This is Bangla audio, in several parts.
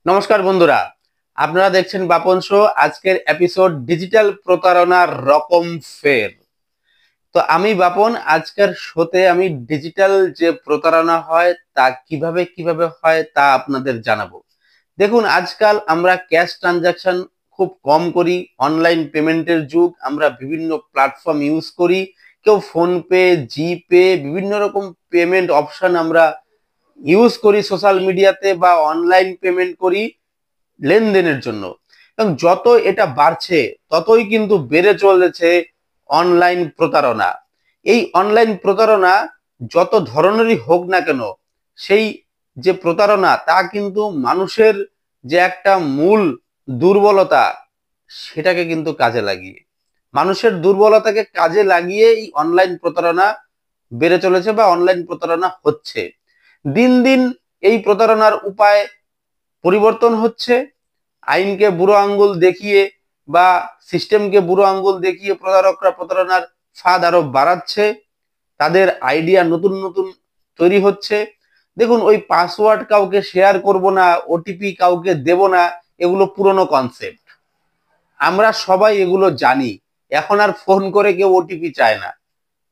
নমস্কার বন্ধুরা, আপনারা দেখছেন বাপন শো। আজকের এপিসোড ডিজিটাল প্রতারণার রকম ফের। তো আমি বাপন, আজকের শোতে আমি ডিজিটাল যে প্রতারণা হয় তা কিভাবে কিভাবে হয় তা আপনাদের জানাবো। দেখুন, আজকাল আমরা ক্যাশ ট্রানজাকশন খুব কম করি। অনলাইন পেমেন্টের যুগ, আমরা বিভিন্ন প্ল্যাটফর্ম ইউজ করি। কেউ ফোনপে, জিপে, বিভিন্ন রকম পেমেন্ট অপশন আমরা ইউজ করি সোশ্যাল মিডিয়াতে, বা অনলাইন পেমেন্ট করি লেনদেনের জন্য। এবং যত এটা বাড়ছে ততই কিন্তু বেড়ে চলেছে অনলাইন প্রতারণা। এই অনলাইন প্রতারণা যত ধরনেরই হোক না কেন, সেই যে প্রতারণা তা কিন্তু মানুষের যে একটা মূল দুর্বলতা, সেটাকে কিন্তু কাজে লাগিয়ে, মানুষের দুর্বলতাকে কাজে লাগিয়ে এই অনলাইন প্রতারণা বেড়ে চলেছে বা অনলাইন প্রতারণা হচ্ছে। দিন দিন এই প্রতারণার উপায় পরিবর্তন হচ্ছে। আইনকে বুড়ো আঙ্গুল দেখিয়ে বা সিস্টেমকে বুড়ো আঙ্গুল দেখিয়ে প্রতারকরা প্রতারণার ফাঁদ আরো বাড়াচ্ছে। তাদের আইডিয়া নতুন নতুন তৈরি হচ্ছে। দেখুন, ওই পাসওয়ার্ড কাউকে শেয়ার করব না, ওটিপি কাউকে দেব না, এগুলো পুরনো কনসেপ্ট। আমরা সবাই এগুলো জানি। এখন আর ফোন করে কেউ ওটিপি চায় না।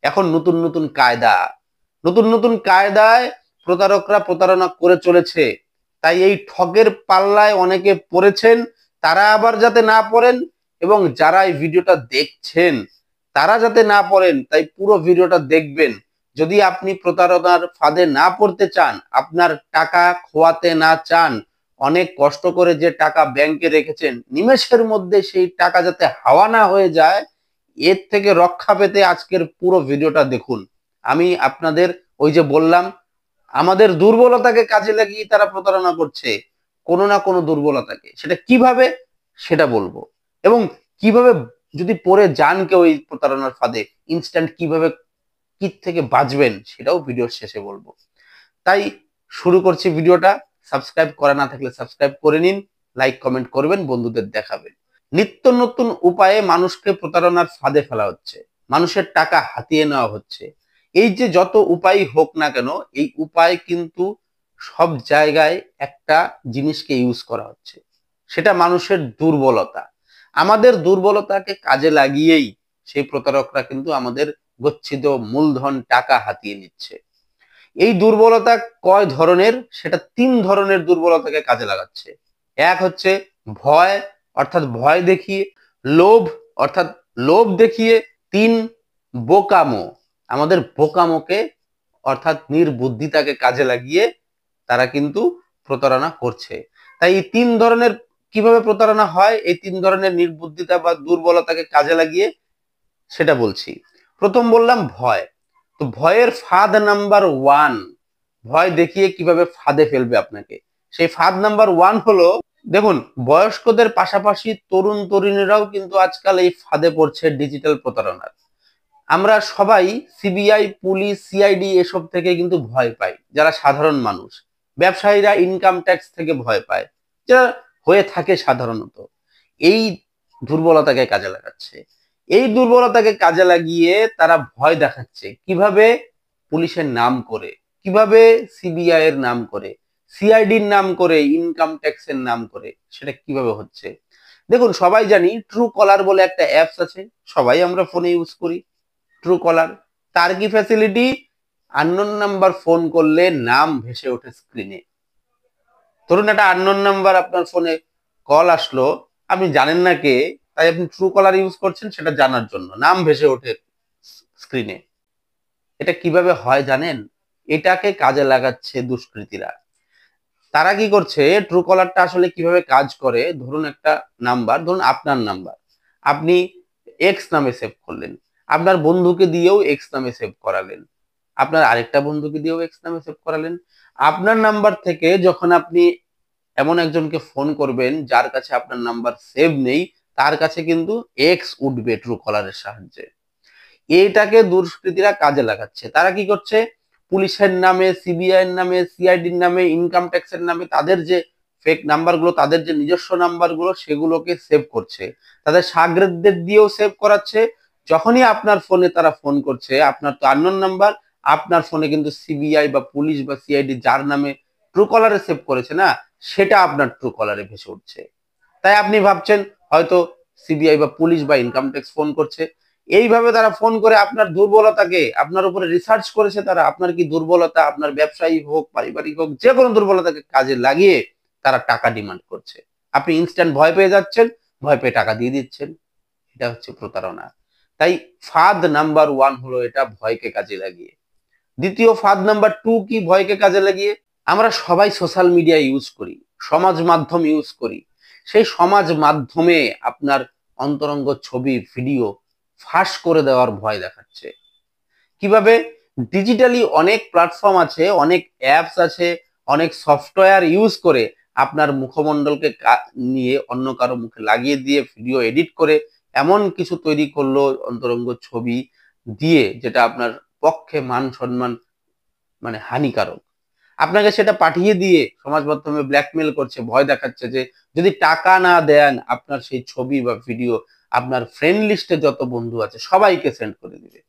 এখন নতুন নতুন কায়দা, নতুন নতুন কায়দায় প্রতারকরা প্রতারণা করে চলেছে। তাই এই ঠকের পাল্লায় অনেকে পড়েছেন, তারা আবার যাতে না পড়েন, এবং যারা এই ভিডিওটা দেখছেন তারা যাতে না পড়েন, তাই পুরো ভিডিওটা দেখবেন। যদি আপনি প্রতারণার ফাঁদে না পড়তে চান, আপনার টাকা খোয়াতে না চান, অনেক কষ্ট করে যে টাকা ব্যাংকে রেখেছেন, নিমেষের মধ্যে সেই টাকা যাতে হাওয়া না হয়ে যায়, এর থেকে রক্ষা পেতে আজকের পুরো ভিডিওটা দেখুন। আমি আপনাদের, ওই যে বললাম, আমাদের দুর্বলতাকে কাজে লাগিয়ে তারা প্রতারণা করছে, কোনো না কোনো দুর্বলতাকে। সেটা কিভাবে, সেটা বলবো। এবং কিভাবে যদি পড়ে যান কেউ এই প্রতারণার ফাঁদে, ইনস্ট্যান্ট কিভাবে কি থেকে বাঁচবেন, সেটাও ভিডিওর শেষে বলবো। তাই শুরু করছি ভিডিওটা। সাবস্ক্রাইব করা না থাকলে সাবস্ক্রাইব করে নিন, লাইক কমেন্ট করবেন, বন্ধুদের দেখাবেন। নিত্য নতুন উপায়ে মানুষকে প্রতারণার ফাঁদে ফেলা হচ্ছে, মানুষের টাকা হাতিয়ে নেওয়া হচ্ছে। এই যে যত উপায় হোক না কেন, এই উপায় কিন্তু সব জায়গায় একটা জিনিসকে ইউজ করা হচ্ছে, সেটা মানুষের দুর্বলতা। আমাদের দুর্বলতাকে কাজে লাগিয়েই সেই প্রতারকরা কিন্তু আমাদের গচ্ছিত মূলধন টাকা হাতিয়ে নিচ্ছে। এই দুর্বলতা কয় ধরনের, সেটা 3 ধরনের দুর্বলতাকে কাজে লাগাচ্ছে। এক হচ্ছে ভয়, অর্থাৎ ভয় দেখিয়ে। লোভ, অর্থাৎ লোভ দেখিয়ে। 3, বোকামো, আমাদের বোকামোকে অর্থাৎ নির্বুদ্ধিতাকে কাজে লাগিয়ে তারা কিন্তু প্রতারণা করছে। তাই এই 3 ধরনের কিভাবে প্রতারণা হয়, এই 3 ধরনের নির্বুদ্ধিতা বা দুর্বলতাকে কাজে লাগিয়ে, সেটা বলছি। প্রথম বললাম ভয়। তো ভয়ের ফাঁদ নাম্বার 1, ভয় দেখিয়ে কিভাবে ফাঁদে ফেলবে আপনাকে। সেই ফাঁদ নাম্বার 1 হলো, দেখুন, বয়স্কদের পাশাপাশি তরুণ তরুণীরাও কিন্তু আজকাল এই ফাঁদে পড়ছে ডিজিটাল প্রতারণার। আমরা সবাই সিবিআই, পুলিশ, সিআইডি এসব থেকে কিন্তু ভয় পাই, যারা সাধারণ মানুষ। ব্যবসায়ীরা ইনকাম ট্যাক্স থেকে ভয় পায়, যা হয়ে থাকে সাধারণত। এই দুর্বলতাকে কাজে লাগাচ্ছে। এই দুর্বলতাকে কাজে লাগিয়ে তারা ভয় দেখাচ্ছে কিভাবে, পুলিশের নাম করে, কিভাবে সিবিআই এর নাম করে, সিআইডির নাম করে, ইনকাম ট্যাক্সের নাম করে। সেটা কিভাবে হচ্ছে, দেখুন, সবাই জানি ট্রু কলার বলে একটা অ্যাপস আছে, সবাই আমরা ফোনে ইউজ করি। ট্রু কলার, তার কি ফ্যাসিলিটি, আননোন নাম্বার ফোন করলে নাম ভেসে ওঠে স্ক্রিনে। ধরুন একটা আননোন নাম্বার আপনার ফোনে কল আসলো, আপনি জানেন না কে, তাই আপনি ট্রু কলার ইউজ করছেন সেটা জানার জন্য, নাম ভেসে ওঠে স্ক্রিনে। এটা কিভাবে হয় জানেন? এটাকে কাজে লাগাচ্ছে দুষ্কৃতীরা। তারা কি করছে, ট্রু কলারটা আসলে কিভাবে কাজ করে, ধরুন একটা নাম্বার, ধরুন আপনার নাম্বার, আপনি এক্স নামে সেভ করলেন, আপনার বন্ধুকে দিয়েও এক্স নামে সেভ করালেন, আপনার আরেকটা বন্ধুকে দিয়েও এক্স নামে সেভ করালেন। আপনার নাম্বার থেকে যখন আপনি এমন একজনকে ফোন করবেন যার কাছে আপনার নাম্বার সেভ নেই, তার কাছে কিন্তু এক্স উঠবে ট্রু কলারের সাহায্যে। এইটাকে দুষ্কৃতীরা কাজে লাগাচ্ছে। তারা কি করছে, পুলিশের নামে, সিবিআই এর নামে, সিআইডির নামে, ইনকাম ট্যাক্সের নামে তাদের যে ফেক নাম্বারগুলো, তাদের যে নিজস্ব নাম্বারগুলো, সেগুলোকে সেভ করছে। তাদের শাগরেদদের দিয়েও সেভ করাচ্ছে। যখনই আপনার ফোনে তারা ফোন করছে, আপনার তো আননোন নাম্বার, আপনার ফোনে কিন্তু সিবিআই বা পুলিশ বা সিআইডি যার নামে ট্রু কলারে সেভ করেছে না, সেটা আপনার ট্রু কলারে ভেসে উঠছে। তাই আপনি ভাবছেন হয়তো সিবিআই বা পুলিশ বা ইনকাম ট্যাক্স ফোন করছে। এইভাবে তারা ফোন করে আপনার দুর্বলতাকে, আপনার উপরে রিসার্চ করেছে তারা, আপনার কি দুর্বলতা, আপনার ব্যবসায়ী হোক, পারিবারিক হোক, যে কোনো দুর্বলতাকে কাজে লাগিয়ে তারা টাকা ডিমান্ড করছে। আপনি ইনস্ট্যান্ট ভয় পেয়ে যাচ্ছেন, ভয় পেয়ে টাকা দিয়ে দিচ্ছেন। এটা হচ্ছে প্রতারণা। তাই ফাঁদ নাম্বার 1 হলো এটা, ভয়কে কাজে লাগিয়ে। দ্বিতীয় ফাঁদ নাম্বার 2 কি ভয়কে কাজে লাগিয়ে? আমরা সবাই সোশ্যাল মিডিয়া ইউজ করি, সমাজ মাধ্যম ইউজ করি। সেই সমাজ মাধ্যমে আপনার অন্তরঙ্গ ছবি, ভিডিও ফাঁস করে দেওয়ার ভয় দেখাচ্ছে। কিভাবে? ডিজিটালি অনেক প্ল্যাটফর্ম আছে, অনেক অ্যাপস আছে, অনেক সফটওয়্যার ইউজ করে আপনার মুখমণ্ডলকে নিয়ে অন্য কারো মুখে লাগিয়ে দিয়ে ভিডিও এডিট করে এমন কিছু তৈরি করলো অন্তরঙ্গ ছবি দিয়ে, যেটা আপনার পক্ষে মান সম্মান মানে হানিকারক। আপনাকে সেটা পাঠিয়ে দিয়ে সমাজ মাধ্যমে ব্ল্যাকমেল করছে, ভয় দেখাচ্ছে যে যদি টাকা না দেন আপনার সেই ছবি বা ভিডিও আপনার ফ্রেন্ড লিস্টে যত বন্ধু আছে সবাইকে সেন্ড করে দিবে।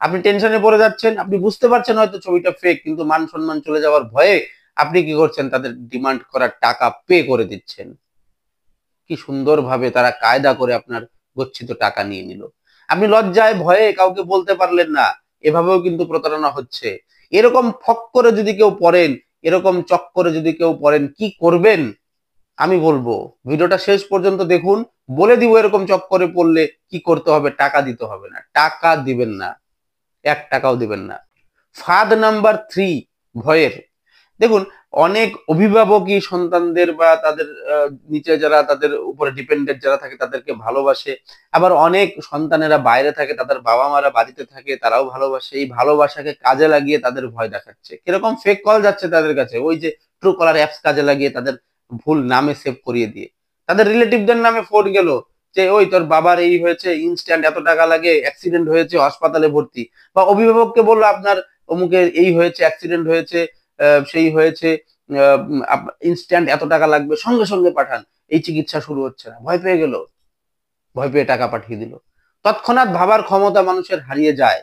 আপনি টেনশনে পড়ে যাচ্ছেন, আপনি বুঝতে পারছেন হয়তো ছবিটা ফেক, কিন্তু মান সম্মান চলে যাওয়ার ভয়ে আপনি কি করছেন? তাদের ডিমান্ড করা টাকা পে করে দিচ্ছেন। কি সুন্দরভাবে তারা কায়দা করে আপনার গচ্ছিত টাকা নিয়ে নিল। আপনি লজ্জায় ভয়ে কাউকে বলতে পারলেন না, এভাবেও কিন্তু প্রতারণা হচ্ছে। এরকম ফক করে যদি কেউ পড়েন, এরকম চক্করে যদি কেউ পড়েন, কি করবেন আমি বলবো ভিডিওটা শেষ পর্যন্ত দেখুন, বলে দিব এরকম চক্করে পড়লে কি করতে হবে। টাকা দিতে হবে না, টাকা দিবেন না, 1 টাকাও দিবেন না। ফাঁদ নাম্বার 3 ভয়ের। দেখুন, অনেক অভিভাবকই সন্তানদের বা তাদের নিচে যারা তাদের উপরে ডিপেন্ডেন্ট যারা থাকে তাদেরকে ভালোবাসে। আবার অনেক সন্তানেরা বাইরে থাকে, তাদের বাবা মারা বাড়িতে থাকে, তারাও ভালোবাসে। এই ভালোবাসাকে কাজে লাগিয়ে তাদের ভয় দেখাচ্ছে। কিরকম? ফেক কল যাচ্ছে তাদের কাছে, ওই যে ট্রু কলার অ্যাপস কাজে লাগিয়ে তাদের ভুল নামে সেভ করিয়ে দিয়ে তাদের রিলেটিভদের নামে ফোন গেল যে ওই তোর বাবার এই হয়েছে, ইনস্ট্যান্ট এত টাকা লাগে, অ্যাক্সিডেন্ট হয়েছে, হাসপাতালে ভর্তি। বা অভিভাবককে বললো আপনার অমুকের এই হয়েছে, অ্যাক্সিডেন্ট হয়েছে, সেই হয়েছে, ইনস্ট্যান্ট এত টাকা লাগবে, সঙ্গে সঙ্গে পাঠান, এই চিকিৎসা শুরু হচ্ছে না। ভয় পেয়ে গেল, ভয় পেয়ে টাকা পাঠিয়ে দিল। তৎক্ষণাৎ ভাবার ক্ষমতা মানুষের হারিয়ে যায়।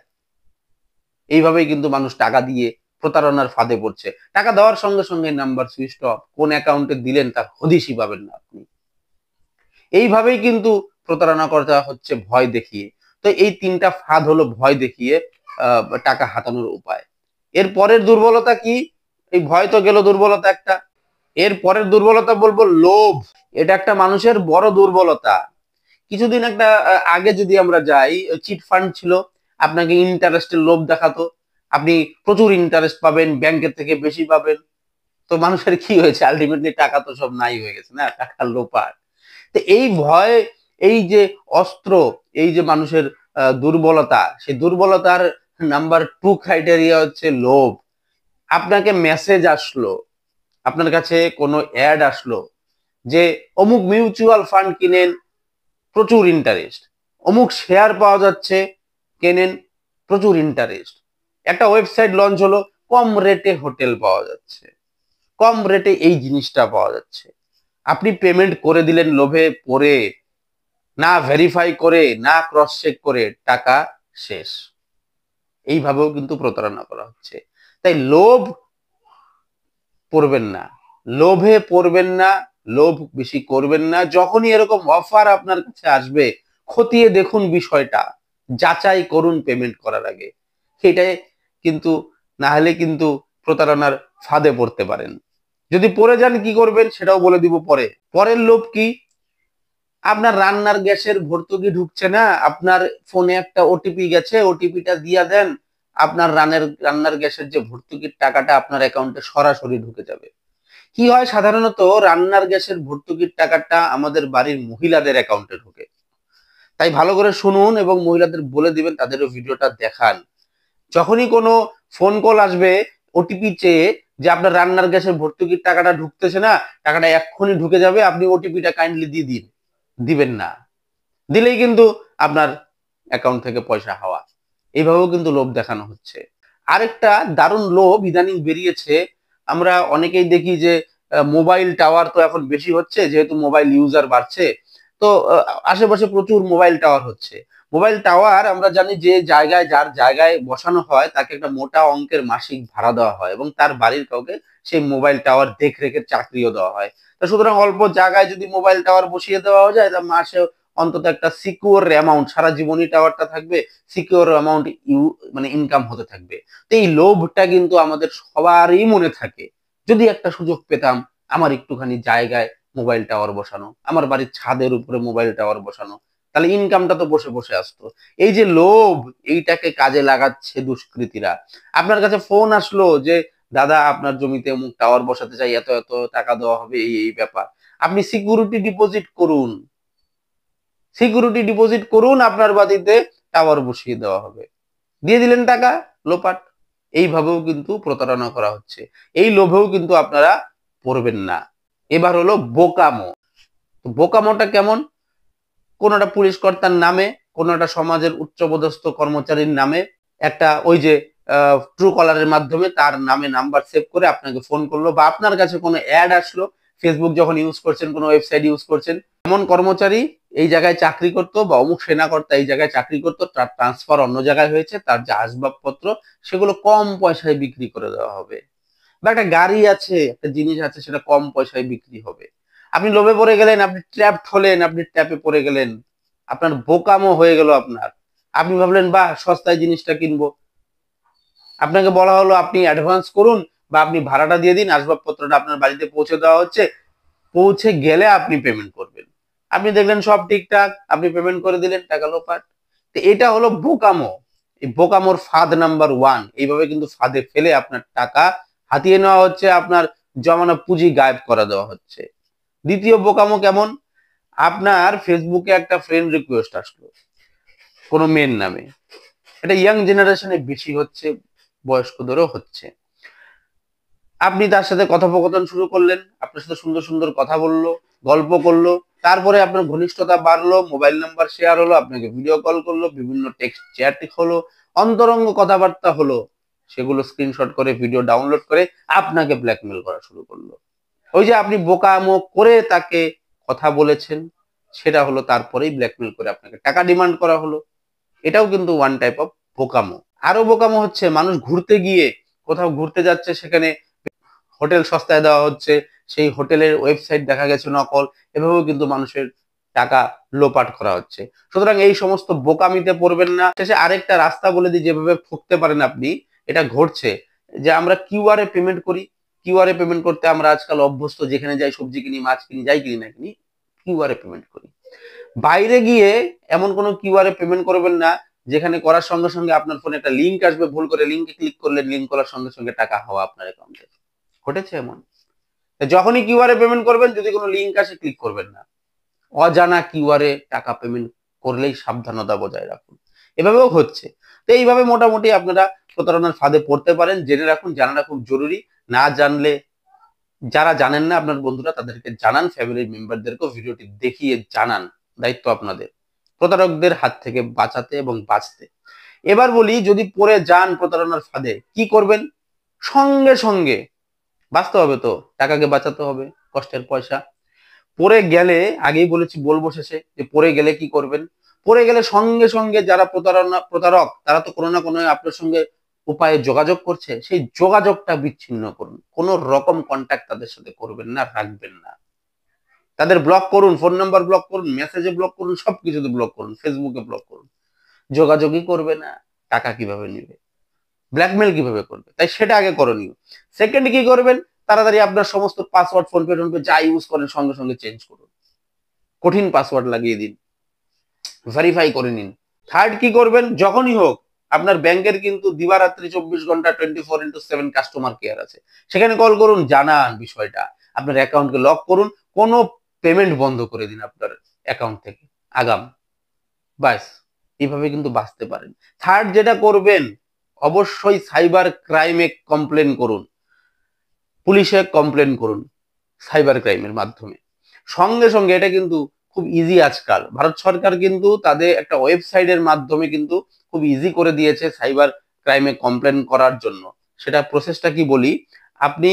এইভাবেই কিন্তু মানুষ টাকা দিয়ে প্রতারণার ফাঁদে পড়ছে। টাকা দেওয়ার সঙ্গে সঙ্গে নাম্বার সুইচ অফ, কোন অ্যাকাউন্টে দিলেন তার হদিশই পাবেন না আপনি। এইভাবেই কিন্তু প্রতারণা করা হচ্ছে ভয় দেখিয়ে। তো এই 3টা ফাঁদ হলো ভয় দেখিয়ে টাকা হাতানোর উপায়। এর পরের দুর্বলতা কি? এই ভয় তো গেল, দুর্বলতা একটা। এর পরের দুর্বলতা বলবো লোভ। এটা একটা মানুষের বড় দুর্বলতা। কিছুদিন একটা আগে যদি আমরা যাই, চিট ফান্ড ছিল, আপনাকে ইন্টারেস্টের লোভ দেখাতো, আপনি প্রচুর ইন্টারেস্ট পাবেন, ব্যাংকের থেকে বেশি পাবেন। তো মানুষের কি হয়েছে? আলটিমেটলি টাকা তো সব নাই হয়ে গেছে না, টাকার লোপাট। তো এই ভয়, এই যে অস্ত্র, এই যে মানুষের দুর্বলতা, সেই দুর্বলতার নাম্বার 2 ক্রাইটেরিয়া হচ্ছে লোভ। আপনাকে মেসেজ আসলো, আপনার কাছে কোনো অ্যাড আসলো যে অমুক মিউচুয়াল ফান্ড কিনেন, প্রচুর ইন্টারেস্ট, অমুক শেয়ার পাওয়া যাচ্ছে, কেনেন, প্রচুর ইন্টারেস্ট। একটা ওয়েবসাইট লঞ্চ হলো, কম রেটে হোটেল পাওয়া যাচ্ছে, কম রেটে এই জিনিসটা পাওয়া যাচ্ছে। আপনি পেমেন্ট করে দিলেন লোভে পড়ে, না ভেরিফাই করে, না ক্রস চেক করে, টাকা শেষ। এইভাবেও কিন্তু প্রতারণা করা হচ্ছে। তাই লোভ পড়বেন না, লোভে পড়বেন না, লোভ বেশি করবেন না। যখনই এরকম অফার আপনার কাছে আসবে, খতিয়ে দেখুন বিষয়টা, যাচাই করুন পেমেন্ট করার আগে। সেটাই কিন্তু, না হলে কিন্তু প্রতারণার ফাঁদে পড়তে পারেন। যদি পড়ে যান কি করবেন সেটাও বলে দিব পরে। পরের লোভ কি? আপনার রান্নার গ্যাসের ভর্তুকি ঢুকছে না, আপনার ফোনে একটা ওটিপি গেছে, ওটিপিটা দিয়ে দেন, আপনার রান্নার গ্যাসের যে ভর্তুকির টাকাটা আপনার অ্যাকাউন্টে সরাসরি ঢুকে যাবে। কি হয় সাধারণত, রান্নার গ্যাসের ভর্তুকির টাকাটা আমাদের বাড়ির মহিলাদের অ্যাকাউন্টে ঢোকে। তাই ভালো করে শুনুন এবং মহিলাদের বলে দিবেন, তাদেরও ভিডিওটা দেখান। যখনই কোনো ফোন কল আসবে ওটিপি চেয়ে যে আপনার রান্নার গ্যাসের ভর্তুকির টাকাটা ঢুকতেছে না, টাকাটা এক্ষুনি ঢুকে যাবে, আপনি ওটিপিটা কাইন্ডলি দিয়ে দিন। দিবেন না, দিলেই কিন্তু আপনার অ্যাকাউন্ট থেকে পয়সা হাওয়া। এইভাবেও কিন্তু লোভ দেখানো হচ্ছে। আরেকটা দারুণ লোভ ইদানিং বেরিয়েছে, আমরা অনেকেই দেখি যে মোবাইল টাওয়ার তো এখন বেশি হচ্ছে, যেহেতু মোবাইল ইউজার বাড়ছে, তো আশেপাশে প্রচুর মোবাইল টাওয়ার হচ্ছে। মোবাইল টাওয়ার আমরা জানি যে জায়গায়, যার জায়গায় বসানো হয় তাকে একটা মোটা অঙ্কের মাসিক ভাড়া দেওয়া হয় এবং তার বাড়ির কাউকে সেই মোবাইল টাওয়ার দেখরেখের চাকরিও দেওয়া হয়। তো সুতরাং অল্প জায়গায় যদি মোবাইল টাওয়ার বসিয়ে দেওয়া যায় তা মাসে অন্তত একটা সিকিউর অ্যামাউন্ট, সারা জীবনই টাওয়ারটা থাকবে, সিকিউর অ্যামাউন্ট মানে ইনকাম হতে থাকবে। তো এই লোভটা কিন্তু আমাদের সবারই মনে থাকে, যদি একটা সুযোগ পেতাম আমার একটুখানি জায়গায় মোবাইল টাওয়ার বসানো, আমার বাড়ির ছাদের উপরে মোবাইল টাওয়ার বসানো, তাহলে ইনকামটা তো বসে বসে আসতো। এই যে লোভ, এইটাকে কাজে লাগাচ্ছে দুষ্কৃতীরা। আপনার কাছে ফোন আসলো যে দাদা আপনার জমিতে অমুক টাওয়ার বসাতে চাই, এত এত টাকা দেওয়া হবে, এই এই ব্যাপার। আপনি সিকিউরিটি ডিপোজিট করুন, সিকিউরিটি ডিপোজিট করুন, আপনার বাড়িতে টাওয়ার বসিয়ে দেওয়া হবে। দিয়ে দিলেন টাকা, লোপাট। এইভাবেও কিন্তু প্রতারণা করা হচ্ছে। এই লোভেও কিন্তু আপনারা পড়বেন না। এবার হলো বোকামো। বোকামোটা কেমন? কোন একটা পুলিশ কর্তার নামে, কোন একটা সমাজের উচ্চপদস্থ কর্মচারীর নামে একটা ওই যে ট্রু কলারের মাধ্যমে তার নামে নাম্বার সেভ করে আপনাকে ফোন করলো, বা আপনার কাছে কোনো অ্যাড আসলো, ফেসবুক যখন ইউজ করছেন, কোনো ওয়েবসাইট ইউজ করছেন, এমন কর্মচারী এই জায়গায় চাকরি করতো বা অমুক সেনাকর্তা এই জায়গায় চাকরি করতো, তার ট্রান্সফার অন্য জায়গায় হয়েছে, তার যে আসবাবপত্র সেগুলো কম পয়সায় বিক্রি করে দেওয়া হবে, বা একটা গাড়ি আছে, একটা জিনিস আছে, সেটা কম পয়সায় বিক্রি হবে। আপনি লোভে পড়ে গেলেন, আপনি ট্র্যাপড হলেন, আপনি ট্র্যাপে পড়ে গেলেন, আপনার বোকামো হয়ে গেল আপনার। আপনি ভাবলেন বাহ সস্তায় জিনিসটা কিনবো, আপনাকে বলা হলো আপনি অ্যাডভান্স করুন বা আপনি ভাড়াটা দিয়ে দিন, আসবাবপত্রটা আপনার বাড়িতে পৌঁছে দেওয়া হচ্ছে, পৌঁছে গেলে আপনি পেমেন্ট করবেন। আপনি দেখলেন সব ঠিকঠাক, আপনি পেমেন্ট করে দিলেন, টাকা লোপাট। তো এটা হলো বোকামো। এই বোকামোর ফাঁদ নাম্বার 1। এইভাবে কিন্তু ফাঁদে ফেলে আপনার টাকা হাতিয়ে নেওয়া হচ্ছে, আপনার জমানো পুঁজি গায়েব করা দেওয়া হচ্ছে। দ্বিতীয় বোকামো কেমন? আপনার ফেসবুকে একটা ফ্রেন্ড রিকোয়েস্ট আসলো কোনো মেয়ের নামে, এটা ইয়াং জেনারেশনে বেশি হচ্ছে, বয়স্কদেরও হচ্ছে। আপনি তার সাথে কথোপকথন শুরু করলেন, আপনার সাথে সুন্দর সুন্দর কথা বললো, গল্প করলো, তারপরে আপনার ঘনিষ্ঠতা বাড়লো, মোবাইল নাম্বার শেয়ার হলো, আপনাকে ভিডিও কল করলো, বিভিন্ন টেক্সট চ্যাট হলো, অন্তরঙ্গ কথাবার্তা হলো, সেগুলো স্ক্রিনশট করে ভিডিও ডাউনলোড করে আপনাকে ব্ল্যাকমেল করা শুরু করলো। ওই যে আপনি বোকামো করে তাকে কথা বলেছেন, সেটা হলো তারপরেই ব্ল্যাকমেল করে আপনাকে টাকা ডিমান্ড করা হলো। এটাও কিন্তু ওয়ান টাইপ অফ বোকামো। আরো বোকামো হচ্ছে মানুষ ঘুরতে গিয়ে, কোথাও ঘুরতে যাচ্ছে, সেখানে হোটেল সস্তায় দেওয়া হচ্ছে, সেই হোটেলের ওয়েবসাইট দেখা গেছে নকল, এভাবেও কিন্তু মানুষের টাকা লোপাট করা হচ্ছে। সুতরাং এই সমস্ত বোকামিতে পড়বেন না। শেষে আরেকটা রাস্তা বলে দিই যেভাবে ঠকতে পারেন আপনি। এটা ঘটছে যে আমরা কিউআর এ পেমেন্ট করি, কিউআর এ পেমেন্ট করতে আমরা আজকাল অভ্যস্ত, যেখানে যাই সবজি কিনি, মাছ কিনি, যাই কিনি না কিনি, কিউআর এ পেমেন্ট করি। বাইরে গিয়ে এমন কোনো কিউআর এ পেমেন্ট করবেন না যেখানে করার সঙ্গে সঙ্গে আপনার ফোনে একটা লিঙ্ক আসবে, ভুল করে লিঙ্কে ক্লিক করলে লিঙ্ক করার সঙ্গে সঙ্গে টাকা হওয়া আপনার অ্যাকাউন্টে। ঘটেছে এমন। যখনই কিউআর এ পেমেন্ট করবেন, যদি কোনো লিঙ্ক আসে ক্লিক করবেন না। অজানা কিউআর এ টাকা পেমেন্ট করলেই সাবধানতা বজায় রাখুন। এভাবেও হচ্ছে। তো এইভাবে মোটামুটি আপনারা প্রতারণার ফাঁদে পড়তে পারেন। জেনে রাখুন, জানাটা খুব জরুরি। না জানলে, যারা জানেন না আপনার বন্ধুরা, তাদেরকে জানান, ফ্যামিলির মেম্বারদেরকেও ভিডিওটি দেখিয়ে জানান। দায়িত্ব আপনাদের প্রতারকদের হাত থেকে বাঁচাতে এবং বাঁচতে। এবার বলি, যদি পড়ে যান প্রতারণার ফাঁদে কি করবেন? সঙ্গে সঙ্গে বাঁচতে হবে, তো টাকাকে বাঁচাতে হবে, কষ্টের পয়সা। পড়ে গেলে, আগেই বলেছি, বলবো শেষে, যে পড়ে গেলে কি করবেন। পড়ে গেলে সঙ্গে সঙ্গে যারা প্রতারক, তারা তো কোনো না কোনো আপনার সঙ্গে উপায়ে যোগাযোগ করছে, সেই যোগাযোগটা বিচ্ছিন্ন করুন। কোন রকম কন্ট্যাক্ট তাদের সাথে করবেন না, রাখবেন না। তাদের ব্লক করুন, ফোন নাম্বার ব্লক করুন, মেসেজে ব্লক করুন, সবকিছুতে ব্লক করুন, ফেসবুকে ব্লক করুন। যোগাযোগই করবে না, টাকা কিভাবে নিবে, ব্ল্যাকমেল কিভাবে করবে, তাই সেটা আগে করণীয়। সেকেন্ড কি করবেন? তাড়াতাড়ি আপনার সমস্ত পাসওয়ার্ড, ফোনপে টোনপে যা ইউজ করেন সঙ্গে সঙ্গে চেঞ্জ করুন, কঠিন পাসওয়ার্ড লাগিয়ে দিন, ভেরিফাই করে নিন। থার্ড কি করবেন? যখনই হোক, আপনার ব্যাংকের কিন্তু দিবারাত্রি 24 ঘন্টা 24x7 কাস্টমার কেয়ার আছে, সেখানে কল করুন, জানান বিষয়টা, আপনার অ্যাকাউন্টকে লক করুন, কোনো পেমেন্ট বন্ধ করে দিন আপনার অ্যাকাউন্ট থেকে আগাম। বাস, এইভাবে কিন্তু বাঁচতে পারেন। থার্ড যেটা করবেন, অবশ্যই সাইবার ক্রাইমে কমপ্লেন করুন, পুলিশে কমপ্লেন করুন সাইবার ক্রাইমের মাধ্যমে সঙ্গে সঙ্গে। এটা কিন্তু খুব ইজি আজকাল। ভারত সরকার কিন্তু তাদের একটা ওয়েবসাইটের মাধ্যমে কিন্তু খুব ইজি করে দিয়েছে সাইবার ক্রাইমে কমপ্লেন করার জন্য। সেটা প্রসেসটা কি বলি, আপনি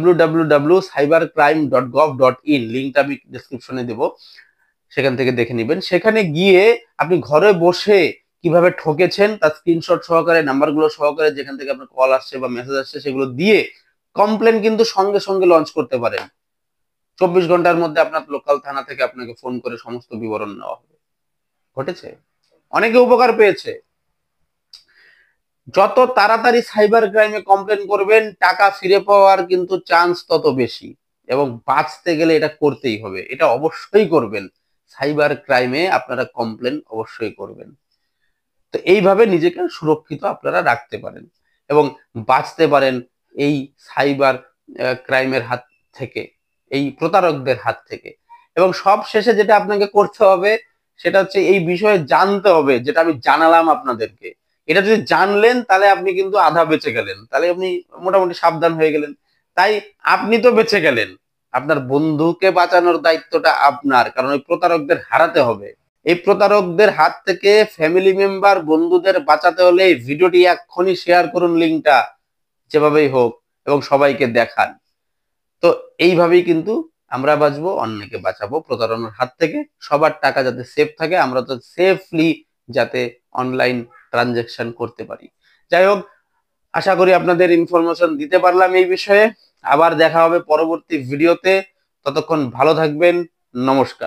www.cybercrime.gov.in, লিঙ্কটা আমি ডেসক্রিপশনে দেব, সেখান থেকে দেখে নেবেন। সেখানে গিয়ে আপনি ঘরে বসে কিভাবে ঠকেছেন তার স্ক্রিনশট সহকারে, নাম্বারগুলো সহকারে, যেখান থেকে আপনার কল আসছে বা মেসেজ আসছে সেগুলো দিয়ে কমপ্লেন কিন্তু সঙ্গে সঙ্গে লঞ্চ করতে পারেন। 24 ঘন্টার মধ্যে আপনার লোকাল থানা থেকে আপনাকে ফোন করে সমস্ত বিবরণ নেওয়া হবে। ঘটেছে, অনেকে উপকার পেয়েছে। যত তাড়াতাড়ি সাইবার ক্রাইমে কমপ্লেন করবেন, টাকা ফিরে পাওয়ার কিন্তু চান্স তত বেশি। এবং বাঁচতে গেলে এটা করতেই হবে, এটা অবশ্যই করবেন। সাইবার ক্রাইমে আপনারা কমপ্লেন অবশ্যই করবেন। তো এইভাবে নিজেকে সুরক্ষিত আপনারা রাখতে পারেন এবং বাঁচতে পারেন এই সাইবার ক্রাইমের হাত থেকে, এই প্রতারকদের হাত থেকে। এবং সব শেষে যেটা আপনাকে করতে হবে সেটা হচ্ছে এই বিষয়ে জানতে হবে, যেটা আমি জানালাম আপনাদেরকে। এটা যদি জানলেন তাহলে আপনি কিন্তু আধা বেঁচে গেলেন, তাহলে আপনি মোটামুটি সাবধান হয়ে গেলেন। তাই আপনি তো বেঁচে গেলেন, আপনার বন্ধুকে বাঁচানোর দায়িত্বটা আপনার, কারণ ওই প্রতারকদের হারাতে হবে। এই প্রতারকদের হাত থেকে ফ্যামিলি মেম্বার, বন্ধুদের বাঁচাতে হলে এই ভিডিওটি এক্ষুনি শেয়ার করুন, লিঙ্কটা যেভাবেই হোক, এবং সবাইকে দেখান। তো এইভাবেই কিন্তু আমরা বাঁচবো, অন্যকে বাঁচাবো প্রতারণার হাত থেকে। সবার টাকা যাতে সেফ থাকে, আমরা তো সেফলি যাতে অনলাইন ট্রানজেকশন করতে পারি। যাই হোক, আশা করি আপনাদের ইনফরমেশন দিতে পারলাম এই বিষয়ে। আবার দেখা হবে পরবর্তী ভিডিওতে। ততক্ষণ ভালো থাকবেন। নমস্কার।